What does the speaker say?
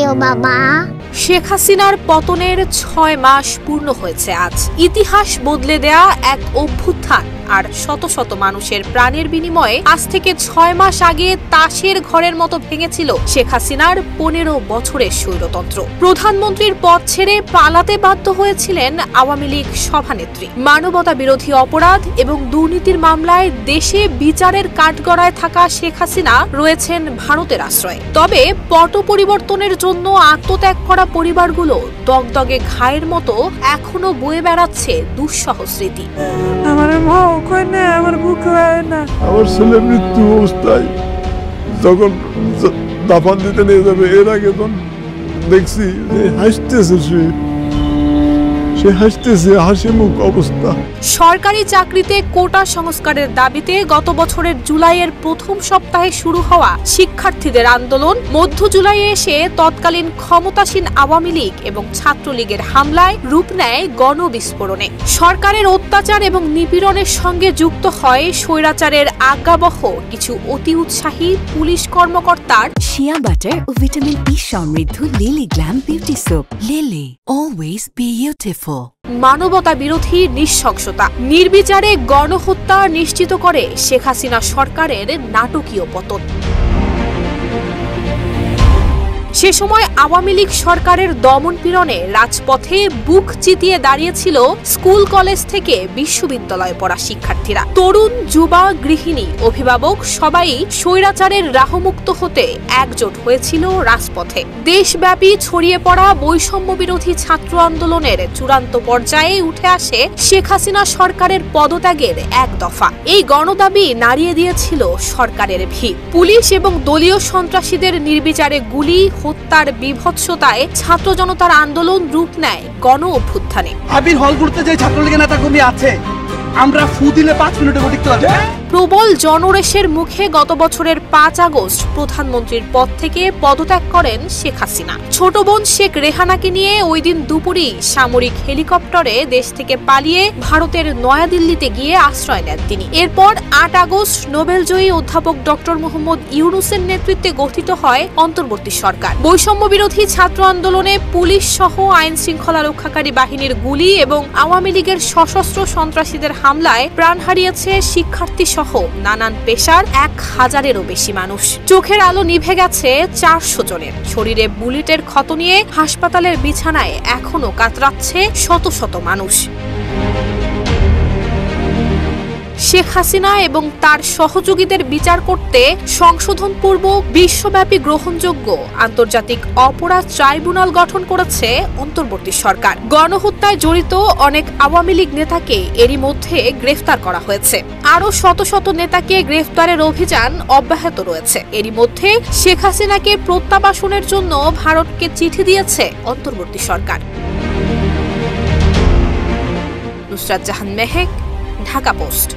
দিও বাবা। শেখ হাসিনার পতনের 6 মাস পূর্ণ হয়েছে আজ। ইতিহাস বদলে দেয়া এক অভ্যুত্থান আর শত শত মানুষের প্রাণের বিনিময়ে আজ থেকে 6 মাস আগে তাসের ঘরের মতো ভেঙেছিল শেখ হাসিনার 15 বছরের স্বৈরতন্ত্র। প্রধানমন্ত্রীর পদ ছেড়ে পালাতে বাধ্য হয়েছিলেন আওয়ামী লীগ সভানেত্রী। মানবতা বিরোধী অপরাধ এবং দুর্নীতির মামলায় দেশে বিচারের কাঠগড়ায় থাকা শেখ হাসিনা রয়েছেন ভারতের আশ্রয়ে। তবে পট পরিবর্তনের জন্য আত্মত্যাগ করা পরিবারগুলো দগদগে ঘায়ের মতো এখনো বয়ে বেড়াচ্ছে দুঃসহ স্মৃতি। আমার মা ওখানে, আমার বুক হয় না। আমার ছেলে মৃত্যু অবস্থায় যখন দাফন দিতে নিয়ে যাবে, এর আগে তখন দেখছি যে হাসতেছে, সে হাসতেছে, হাসি মুখ অবস্থা। সরকারি চাকরিতে কোটা সংস্কারের দাবিতে গত বছরের জুলাইয়ের প্রথম সপ্তাহে শুরু হওয়া শিক্ষার্থীদের আন্দোলন মধ্য জুলাইয়ে এসে তৎকালীন ক্ষমতাসীন আওয়ামী লীগ এবং ছাত্রলীগের হামলায় রূপ নেয় গণবিস্ফোরণে। সরকারের অত্যাচার এবং নিপীড়নের সঙ্গে যুক্ত হয় স্বৈরাচারের আজ্ঞাবহ কিছু অতি উৎসাহী পুলিশ কর্মকর্তার। শিয়া বাটার ও ভিটামিন ই সমৃদ্ধ lily glam beauty soap. Lily, always beautiful. মানবতা বিরোধী নৃশংসতা, নির্বিচারে গণহত্যা নিশ্চিত করে শেখ হাসিনা সরকারের নাটকীয় পতন। সে সময় আওয়ামী লীগ সরকারের দমনপীড়নে রাজপথে বুক চিতিয়ে দাঁড়িয়েছিল স্কুল কলেজ থেকে বিশ্ববিদ্যালয়ে পড়া শিক্ষার্থীরা। তরুণ, যুবা, গৃহিণী, অভিভাবক সবাই স্বৈরাচারের রাহমুক্ত হতে একজোট হয়েছিল রাজপথে। দেশব্যাপী ছড়িয়ে পড়া বৈষম্য বিরোধী ছাত্র আন্দোলনের চূড়ান্ত পর্যায়ে উঠে আসে শেখ হাসিনা সরকারের পদত্যাগের এক দফা। এই গণদাবি নাড়িয়ে দিয়েছিল সরকারের ভিত। পুলিশ এবং দলীয় সন্ত্রাসীদের নির্বিচারে গুলি, হত্যার বিভৎসতায় ছাত্র জনতার আন্দোলন রূপ নেয় গণ অভ্যুত্থানে। আবির হলগুলোতে যে ছাত্রলীগের নেতা কর্মী আছে, আমরা ফু দিলে 5 মিনিটে ভোট দিতে পারবো। প্রবল জনরেশের মুখে গত বছরের 5 আগস্ট প্রধানমন্ত্রীর পদ থেকে পদত্যাগ করেন শেখ হাসিনা। ছোট বোন শেখ রেহানাকে নিয়ে ওই দিন দুপুরেই সামরিক হেলিকপ্টারে দেশ থেকে পালিয়ে ভারতের নয়াদিল্লিতে গিয়ে আশ্রয় নেন তিনি। এরপর 8 আগস্ট নোবেলজয়ী অধ্যাপক ডক্টর মোহাম্মদ ইউনূসের নেতৃত্বে গঠিত হয় অন্তর্বর্তী সরকার। বৈষম্য বিরোধী ছাত্র আন্দোলনে পুলিশ সহ আইন শৃঙ্খলা রক্ষাকারী বাহিনীর গুলি এবং আওয়ামী লীগের সশস্ত্র সন্ত্রাসীদের হামলায় প্রাণ হারিয়েছে শিক্ষার্থী সহ নানান পেশার 1000-এরও বেশি মানুষ। চোখের আলো নিভে গেছে 400 জনের। শরীরে বুলেটের ক্ষত নিয়ে হাসপাতালের বিছানায় এখনো কাতরাচ্ছে শত শত মানুষ। শেখ হাসিনা এবং তার সহযোগীদের বিচার করতে সংশোধনপূর্বক বিশ্বব্যাপী গ্রহণযোগ্য আন্তর্জাতিক অপরাধ ট্রাইব্যুনাল গঠন করেছে অন্তর্বর্তী সরকার। গণহত্যায় জড়িত অনেক আওয়ামী লীগ নেতাকে এরই মধ্যে গ্রেফতার করা হয়েছে। আরও শত শত নেতাকে গ্রেফতারের অভিযান অব্যাহত রয়েছে। এরই মধ্যে শেখ হাসিনাকে প্রত্যাবাসনের জন্য ভারতকে চিঠি দিয়েছে অন্তর্বর্তী সরকার। নুসরাত জাহান মেহেক, ঢাকা পোস্ট।